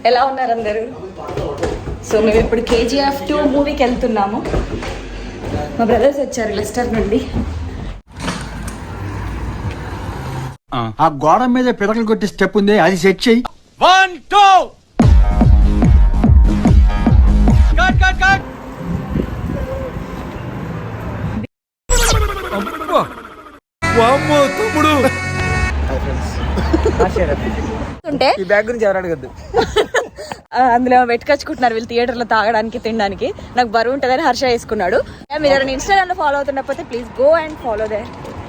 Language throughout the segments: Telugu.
ఎలా ఉన్నారు అందరూ? సో మేము ఇప్పుడు KGF 2 మూవీకి వెళ్తున్నాము. మా బ్రదర్స్ వచ్చారు లెస్టర్ నుండి. ఆ గోడ మీద పిడకలు కొట్టే స్టెప్ ఉంది, అది సెట్ చెయ్యి. 1 2 కట్ కట్ కట్. వామ్మో తమ్ముడు. ఈ బ్యాగ్ గురించి ఎవరు అడగద్దు. అందులో పెట్టుకొచ్చుకుంటున్నారు వీళ్ళు థియేటర్లో తాగడానికి తినడానికి. నాకు బరువు ఉంటుందని హర్ష వేసుకున్నాడు. మీరు ఎవరైనా ఇన్స్టాగ్రామ్ లో ఫాలో అవుతున్నప్పుడు please go and follow they.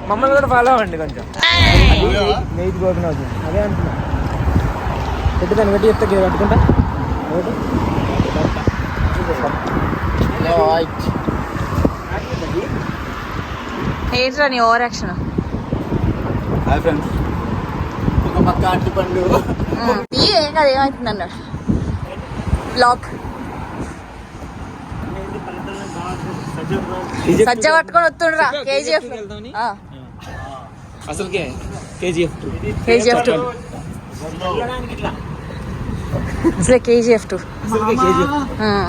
మమ్మల్ని కూడా ఫాలో అవ్వండి కొంచెం. నెయ్యి గోపిన అదే అంటున్నా. పెట్టుదాన్ని పెట్టి చెప్తే కట్టుకుంటా. ఏంట్రా నీ ఓవర్ యాక్షన్? Hi friends. ఒక పక్క అట్టి పండు. ఏం కాదు, ఏమవుతుంది అన్నాడు బ్లాక్. సజ్జ పట్టుకొని వస్తుండ్రా KGF. అసలుకే KGF 2 అసలే KGF 2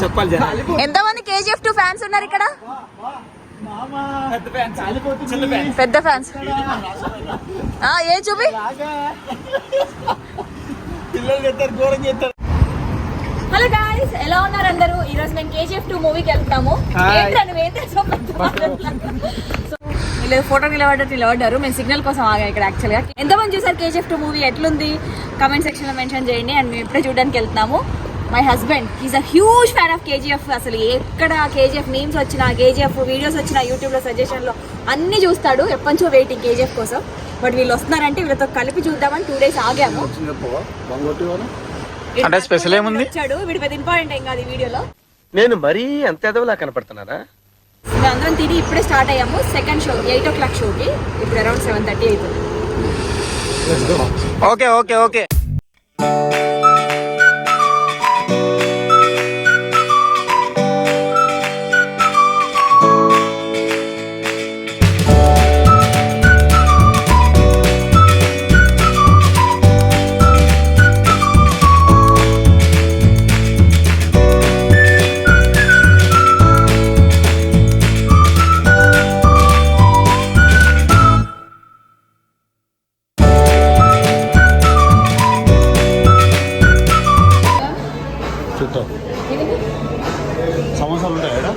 చెప్పాలి జనాలు. ఎంతమంది KGF 2 ఫ్యాన్స్ ఉన్నారు ఇక్కడ? పెద్ద ఫ్యాన్స్. ఏం చూపి హలో గాయ్స్, ఎలా ఉన్నారు అందరూ? ఈ రోజు మేము KGF 2 మూవీకి వెళ్తాము. వీళ్ళు ఫోటో నిలబడ్డారు. మేము సిగ్నల్ కోసం ఆగా ఇక్కడ. యాక్చువల్ గా ఎంతమంది చూసారు KGF 2 మూవీ? ఎట్లుంది కామెంట్ సెక్షన్ లో మెన్షన్ చేయండి. అండ్ మేము ఇప్పుడే చూడడానికి వెళ్తున్నాము. My husband is a huge fan of KGF. అసలు ఎక్కడ KGF మీమ్స్ వచ్చినా, KGF వీడియోస్ వచ్చినా, యూట్యూబ్ లో సజెషన్ లో అన్ని చూస్తాడు. ఎప్పటికో వెయిటింగ్ KGF కోసం. బట్ వీళ్ళు వస్తున్నారంటే వీళ్ళతో కలిపి చూద్దామని 2 days ఆగాము. అంటే స్పెషల్ ఏముంది? వచ్చాడు వీడి పెద్ద ఇంపార్టెంట్ ఏం కాదు ఈ వీడియోలో. నేను మరీ అంత ఎదవలా కనపడుతున్నారా? మేము అందరం తిని ఇప్పుడే స్టార్ట్ అయ్యాము. సెకండ్ షో 8 o'clock షోకి. ఇప్పుడు అరౌండ్ 7:30 అవుతుంది. Okay okay okay. సమోసాలు ఉంటాయి కదా,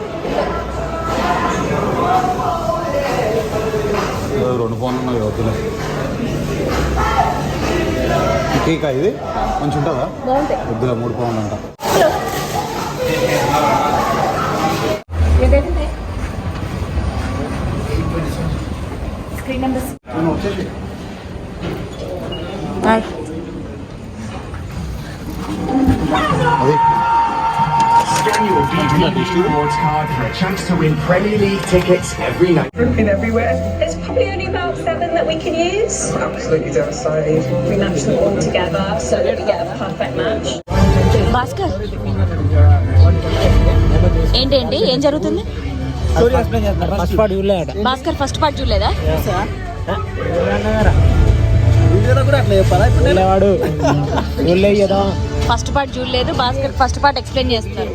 2 ఫోన్లు ఉన్నాయి వద్దులే. కేక్ ఇది మంచి ఉంటుందా? వద్దులే, 3 పౌండ్లు అంట. స్క్రీన్ నెంబర్స్ వచ్చేసి అది Scan your BT Rewards card for a chance to win Premier League tickets every night. Grouping everywhere. There's probably only about 7 that we can use. Absolutely devastating. We match them all together so that we get a perfect match. Bhaskar ఏంటేంటి ఏం జరుగుతుంది? ఫస్ట్ పార్ట్ చూడలేదట భాస్కర్. ఫస్ట్ పార్ట్ చూడలేదా? వాడు చూడలేదు కదా. ఫస్ట్ పార్ట్ చూడలేదు. భాస్కర్ ఫస్ట్ పార్ట్ ఎక్స్ప్లెయిన్ చేస్తున్నారు.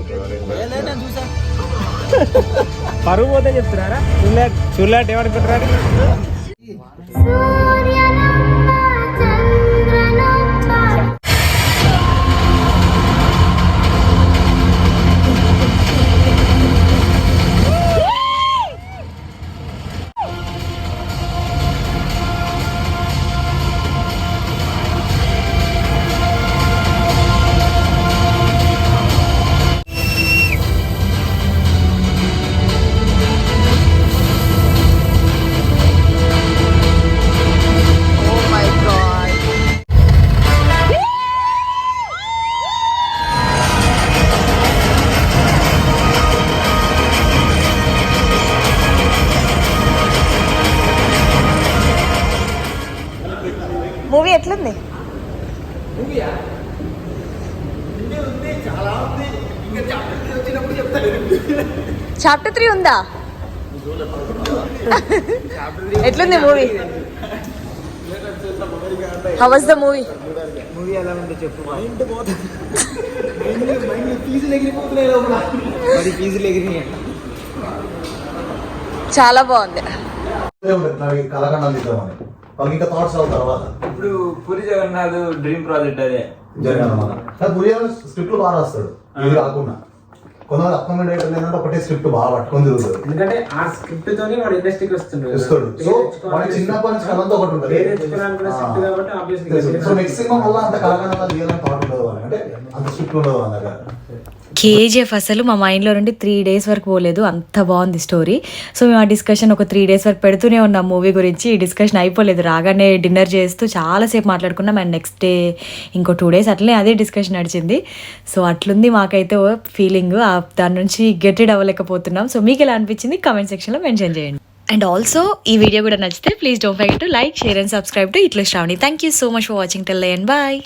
పరువు పోతే చెప్తున్నారా? చూడలేట ఏమనుకుంటున్నారు? మూవీ ఎట్లుంది? చాప్టర్ 3 ఉందా? ఎట్లుంది movie? How was the movie? Movie ఎలా ఉందో చెప్పు. మైండ్ పోతుంది. ఫీజులు ఎగిరిపోతున్నాయి లోపల. మరి ఫీజులు ఎగిరినాయి. చాలా బాగుంది. కళాఖండాలు తీద్దామని వాళ్ళకి ఇంకా థాట్స్ అవుతారు తర్వాత. ఇప్పుడు పూరి జగన్నాథ్ డ్రీమ్ ప్రాజెక్ట్ అదే జగన్ పూరి స్క్రిప్ట్లు బాగా రాస్తాడు. ఇది కాకుండా కొంతమంది అప్కమింగ్ రైటర్ ఏంటంటే ఒకటే స్క్రిప్ట్ బాగా పట్టుకొని తిరుగుతాడు. ఎందుకంటే ఆ స్క్రిప్ట్ తోని వాడు ఇండస్ట్రీకి వస్తుంటాడు. సో వాడి చిన్నప్పటి నుంచి కథంతో ఒకటి ఉంటుంది. సో నెక్స్ట్ సినిమా వల్ల అంత కళాఖండాలు తీయాలని థాట్ ఉండదు వాళ్ళకి. అంటే అంత స్క్రిప్ట్ ఉండదు వాళ్ళ దగ్గర. కేజీఎఫ్ అసలు మా మైండ్లో నుండి 3 days వరకు పోలేదు, అంత బాగుంది స్టోరీ. సో మేము ఆ డిస్కషన్ ఒక 3 days వరకు పెడుతూనే ఉన్నాం మూవీ గురించి. ఈ డిస్కషన్ అయిపోలేదు. రాగానే డిన్నర్ చేస్తూ చాలాసేపు మాట్లాడుకున్నాం. అండ్ నెక్స్ట్ డే ఇంకో 2 days అట్లనే అదే డిస్కషన్ నడిచింది. సో అట్లుంది మాకైతే ఫీలింగ్. దాని నుంచి గెట్ అవ్వలేకపోతున్నాం. సో మీకు ఎలా అనిపించింది కామెంట్ సెక్షన్లో మెన్షన్ చేయండి. అండ్ ఆల్సో ఈ వీడియో కూడా నచ్చితే please don't forget to like, share and subscribe to ఇట్లా Sravani. Thank you so much for watching. Till then bye.